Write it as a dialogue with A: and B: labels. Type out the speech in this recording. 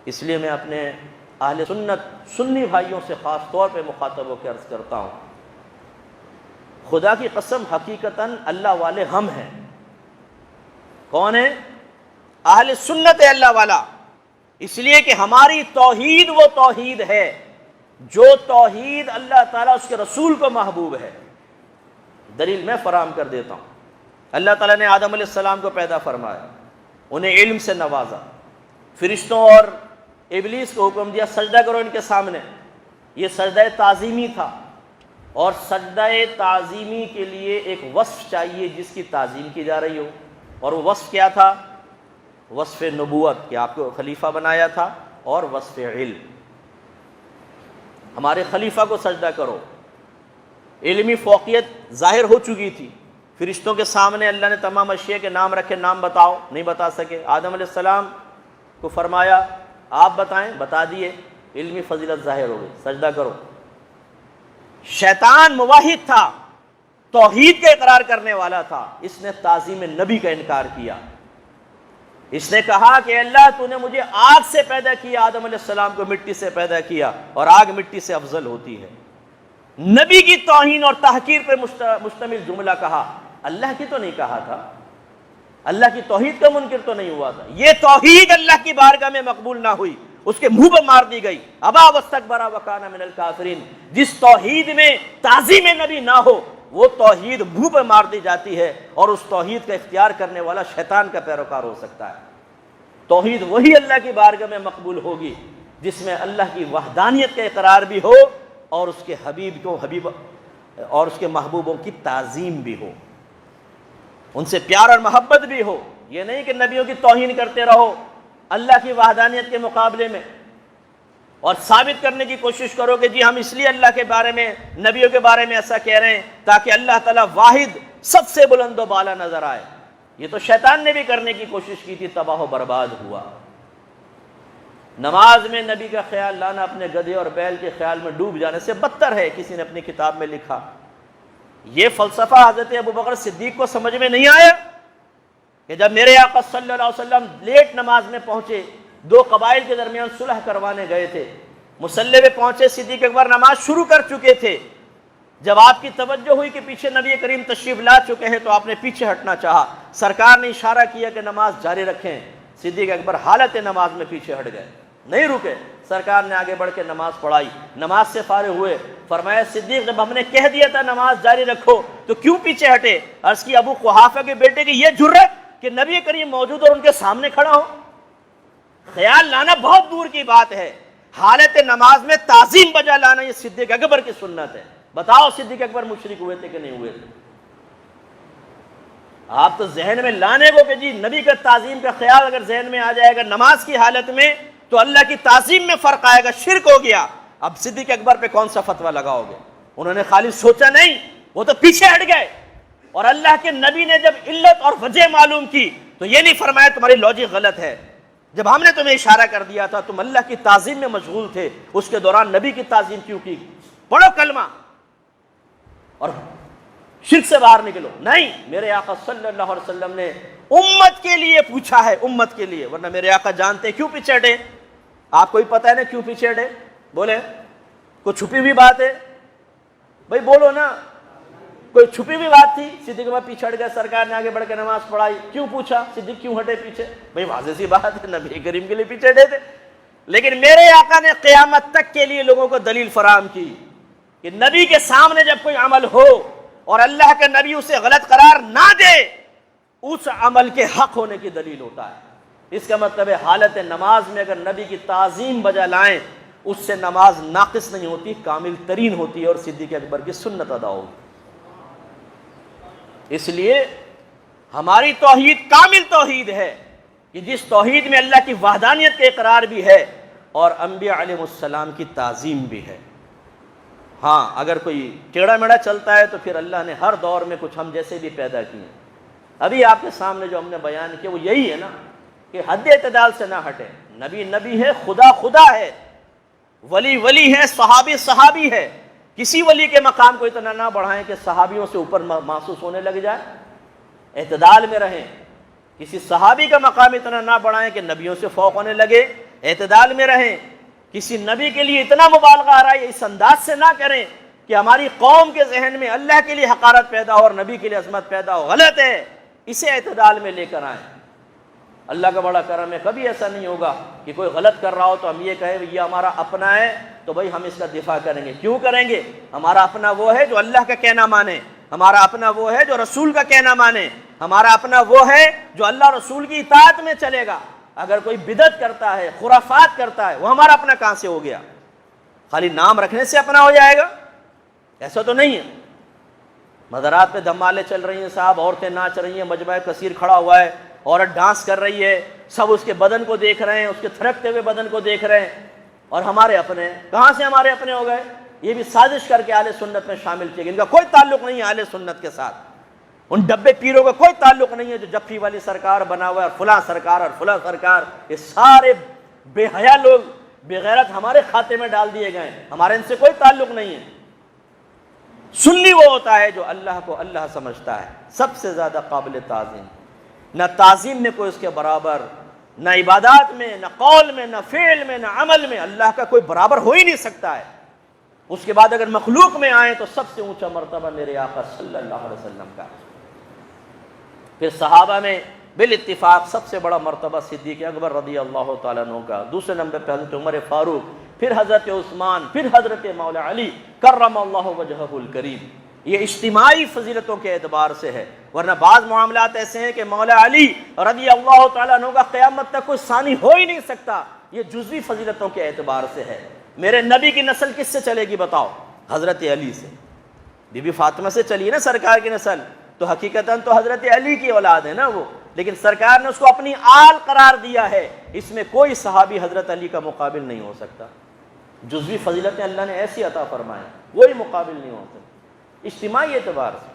A: اس لیے میں اپنے اہل سنت سنی بھائیوں سے خاص طور پہ مخاطب ہو کے عرض کرتا ہوں، خدا کی قسم حقیقتاً اللہ والے ہم ہیں۔ کون ہیں؟ اہل سنت ہے اللہ والا، اس لیے کہ ہماری توحید وہ توحید ہے جو توحید اللہ تعالیٰ اس کے رسول کو محبوب ہے۔ دلیل میں فراہم کر دیتا ہوں۔ اللہ تعالیٰ نے آدم علیہ السلام کو پیدا فرمایا، انہیں علم سے نوازا، فرشتوں اور ابلیس کو حکم دیا سجدہ کرو ان کے سامنے۔ یہ سجدہ تعظیمی تھا، اور سجدہ تعظیمی کے لیے ایک وصف چاہیے جس کی تعظیم کی جا رہی ہو، اور وہ وصف کیا تھا؟ وصف نبوت، کہ آپ کو خلیفہ بنایا تھا، اور وصف علم، ہمارے خلیفہ کو سجدہ کرو۔ علمی فوقیت ظاہر ہو چکی تھی، فرشتوں کے سامنے اللہ نے تمام اشیاء کے نام رکھے، نام بتاؤ، نہیں بتا سکے۔ آدم علیہ السلام کو فرمایا آپ بتائیں، بتا دیے، علمی فضیلت ظاہر ہو گئی، سجدہ کرو۔ شیطان موحد تھا، توحید کا اقرار کرنے والا تھا، اس نے تعظیم نبی کا انکار کیا۔ اس نے کہا کہ اللہ تو نے مجھے آگ سے پیدا کیا، آدم علیہ السلام کو مٹی سے پیدا کیا، اور آگ مٹی سے افضل ہوتی ہے۔ نبی کی توہین اور تحقیر پر مشتمل جملہ کہا، اللہ کی تو نہیں کہا تھا، اللہ کی توحید کا منکر تو نہیں ہوا تھا۔ یہ توحید اللہ کی بارگاہ میں مقبول نہ ہوئی، اس کے منہ پہ مار دی گئی، ابا واستکبر وکان من الکافرین۔ جس توحید میں تعظیم نبی نہ ہو وہ توحید منہ پہ مار دی جاتی ہے، اور اس توحید کا اختیار کرنے والا شیطان کا پیروکار ہو سکتا ہے۔ توحید وہی اللہ کی بارگاہ میں مقبول ہوگی جس میں اللہ کی وحدانیت کا اقرار بھی ہو، اور اس کے حبیب اور اس کے محبوبوں کی تعظیم بھی ہو، ان سے پیار اور محبت بھی ہو۔ یہ نہیں کہ نبیوں کی توہین کرتے رہو اللہ کی وحدانیت کے مقابلے میں، اور ثابت کرنے کی کوشش کرو کہ جی ہم اس لیے اللہ کے بارے میں، نبیوں کے بارے میں ایسا کہہ رہے ہیں تاکہ اللہ تعالیٰ واحد سب سے بلند و بالا نظر آئے۔ یہ تو شیطان نے بھی کرنے کی کوشش کی تھی، تباہ و برباد ہوا۔ نماز میں نبی کا خیال لانا اپنے گدھے اور بیل کے خیال میں ڈوب جانے سے بدتر ہے، کسی نے اپنی کتاب میں لکھا۔ یہ فلسفہ حضرت ابوبکر صدیق کو سمجھ میں نہیں آیا کہ جب میرے آقا صلی اللہ علیہ وسلم لیٹ نماز میں پہنچے، دو قبائل کے درمیان صلح کروانے گئے تھے، مصلی پہ پہنچے، صدیق اکبر نماز شروع کر چکے تھے۔ جب آپ کی توجہ ہوئی کہ پیچھے نبی کریم تشریف لا چکے ہیں تو آپ نے پیچھے ہٹنا چاہا، سرکار نے اشارہ کیا کہ نماز جاری رکھیں، صدیق اکبر حالت نماز میں پیچھے ہٹ گئے، نہیں رکے۔ سرکار نے آگے بڑھ کے نماز پڑھائی، نماز سے فارغ ہوئے، فرمایا صدیق جب ہم نے کہہ دیا تھا نماز جاری رکھو تو کیوں پیچھے ہٹے؟ عرض کی ابو قحافہ کے بیٹے کی یہ جرت کہ نبی کریم موجود اور ان کے سامنے کھڑا ہو۔ خیال لانا بہت دور کی بات ہے، حالت نماز میں تعظیم بجا لانا یہ صدیق اکبر کی سنت ہے۔ بتاؤ صدیق اکبر مشرک ہوئے تھے کہ نہیں ہوئے تھے؟ آپ تو ذہن میں لانے کو کہ جی نبی کا تعظیم کا خیال اگر ذہن میں آ جائے گا نماز کی حالت میں تو اللہ کی تعظیم میں فرق آئے گا، شرک ہو گیا۔ اب صدیق اکبر پہ کون سا فتویٰ لگاؤ گے؟ انہوں نے خالی سوچا نہیں، وہ تو پیچھے ہٹ گئے، اور اللہ کے نبی نے جب علت اور وجہ معلوم کی تو یہ نہیں فرمایا تمہاری لاجک غلط ہے، جب ہم نے تمہیں اشارہ کر دیا تھا تم اللہ کی تعظیم میں مشغول تھے، اس کے دوران نبی کی تعظیم کیوں کی؟ پڑھو کلمہ اور شرک سے باہر نکلو۔ نہیں، میرے آقا صلی اللہ علیہ وسلم نے امت کے لیے پوچھا ہے، امت کے لیے، ورنہ میرے آقا جانتے کیوں پیچھے ہٹے؟ آپ کو ہی پتہ ہے نا کیوں پیچھے ہٹے؟ بولے کوئی چھپی ہوئی بات ہے؟ بھائی بولو نا، کوئی چھپی ہوئی بات تھی؟ صدیق اکبر پیچھے ہٹ گئے، سرکار نے آگے بڑھ کے نماز پڑھائی، کیوں پوچھا صدیق کیوں ہٹے پیچھے؟ بھائی واضح سی بات ہے، نبی کریم کے لیے پیچھے ہٹے تھے۔ لیکن میرے آقا نے قیامت تک کے لیے لوگوں کو دلیل فراہم کی کہ نبی کے سامنے جب کوئی عمل ہو اور اللہ کے نبی اسے غلط قرار نہ دے، اس عمل کے حق ہونے کی دلیل ہوتا ہے۔ اس کا مطلب ہے حالت نماز میں اگر نبی کی تعظیم بجا لائیں اس سے نماز ناقص نہیں ہوتی، کامل ترین ہوتی ہے، اور صدیق اکبر کی سنت ادا ہوگی۔ اس لیے ہماری توحید کامل توحید ہے کہ جس توحید میں اللہ کی وحدانیت کا اقرار بھی ہے اور انبیاء علیہ السلام کی تعظیم بھی ہے۔ ہاں اگر کوئی ٹیڑھا میڑھا چلتا ہے تو پھر اللہ نے ہر دور میں کچھ ہم جیسے بھی پیدا کیے ہیں۔ ابھی آپ کے سامنے جو ہم نے بیان کیا وہ یہی ہے نا کہ حد اعتدال سے نہ ہٹے۔ نبی نبی ہے، خدا خدا ہے، ولی ولی ہے، صحابی صحابی ہے۔ کسی ولی کے مقام کو اتنا نہ بڑھائیں کہ صحابیوں سے اوپر محسوس ہونے لگ جائے، اعتدال میں رہیں۔ کسی صحابی کا مقام اتنا نہ بڑھائیں کہ نبیوں سے فوق ہونے لگے، اعتدال میں رہیں. کسی نبی کے لیے اتنا مبالغہ آ رہا ہے اس انداز سے نہ کریں کہ ہماری قوم کے ذہن میں اللہ کے لیے حقارت پیدا ہو اور نبی کے لیے عظمت پیدا ہو. غلط ہے. اسے اعتدال میں لے کر آئیں. اللہ کا بڑا کرم ہے, کبھی ایسا نہیں ہوگا کہ کوئی غلط کر رہا ہو تو ہم یہ کہیں یہ ہمارا اپنا ہے تو بھائی ہم اس کا دفاع کریں گے. کیوں کریں گے؟ ہمارا اپنا وہ ہے جو اللہ کا کہنا مانے, ہمارا اپنا وہ ہے جو رسول کا کہنا مانے, ہمارا اپنا وہ ہے جو اللہ رسول کی اطاعت میں چلے گا. اگر کوئی بدعت کرتا ہے, خرافات کرتا ہے, وہ ہمارا اپنا کہاں سے ہو گیا؟ خالی نام رکھنے سے اپنا ہو جائے گا؟ ایسا تو نہیں ہے. مزارات پہ دھمالے چل رہی ہیں صاحب, عورتیں ناچ رہی ہیں, مجمع کثیر کھڑا ہوا ہے, عورت ڈانس کر رہی ہے, سب اس کے بدن کو دیکھ رہے ہیں, اس کے تھرکتے ہوئے بدن کو دیکھ رہے ہیں, اور ہمارے اپنے کہاں سے ہمارے اپنے ہو گئے؟ یہ بھی سازش کر کے اہل سنت میں شامل کیے گئے. ان کا کوئی تعلق نہیں ہے اہل سنت کے ساتھ. ان ڈبے پیروں کا کوئی تعلق نہیں ہے جو جفی والی سرکار بنا ہوا ہے اور فلاں سرکار اور فلاں سرکار. یہ سارے بے حیا لوگ, بے غیرت ہمارے کھاتے میں ڈال دیے گئے ہیں. ہمارے ان سے کوئی تعلق نہیں ہے. سنی وہ ہوتا ہے جو اللہ کو اللہ سمجھتا ہے, سب سے زیادہ قابل تعظیم. نہ تعظیم میں کوئی اس کے برابر, نہ عبادات میں, نہ قول میں, نہ فعل میں, نہ عمل میں اللہ کا کوئی برابر ہو ہی نہیں سکتا ہے. اس کے بعد اگر مخلوق میں آئیں تو سب سے اونچا مرتبہ میرے آقا صلی اللہ علیہ وسلم کا. پھر صحابہ میں بالاتفاق سب سے بڑا مرتبہ صدیق اکبر رضی اللہ تعالیٰ عنہ کا, دوسرے نمبر پہ حضرت عمر فاروق, پھر حضرت عثمان, پھر حضرت مولا علی کرم اللہ وجہہ الکریم. یہ اجتماعی فضیلتوں کے اعتبار سے ہے, ورنہ بعض معاملات ایسے ہیں کہ مولا علی رضی اللہ تعالیٰ عنہ کا قیامت تک کوئی ثانی ہو ہی نہیں سکتا. یہ جزوی فضیلتوں کے اعتبار سے ہے. میرے نبی کی نسل کس سے چلے گی بتاؤ؟ حضرت علی سے. بی بی فاطمہ سے چلی نا سرکار کی نسل, تو حقیقتاً تو حضرت علی کی اولاد ہے نا وہ, لیکن سرکار نے اس کو اپنی آل قرار دیا ہے. اس میں کوئی صحابی حضرت علی کا مقابل نہیں ہو سکتا. جزوی فضیلتیں اللہ نے ایسی عطا فرمائیں, کوئی مقابل نہیں ہو سکتا اجتماعی اعتبار سے.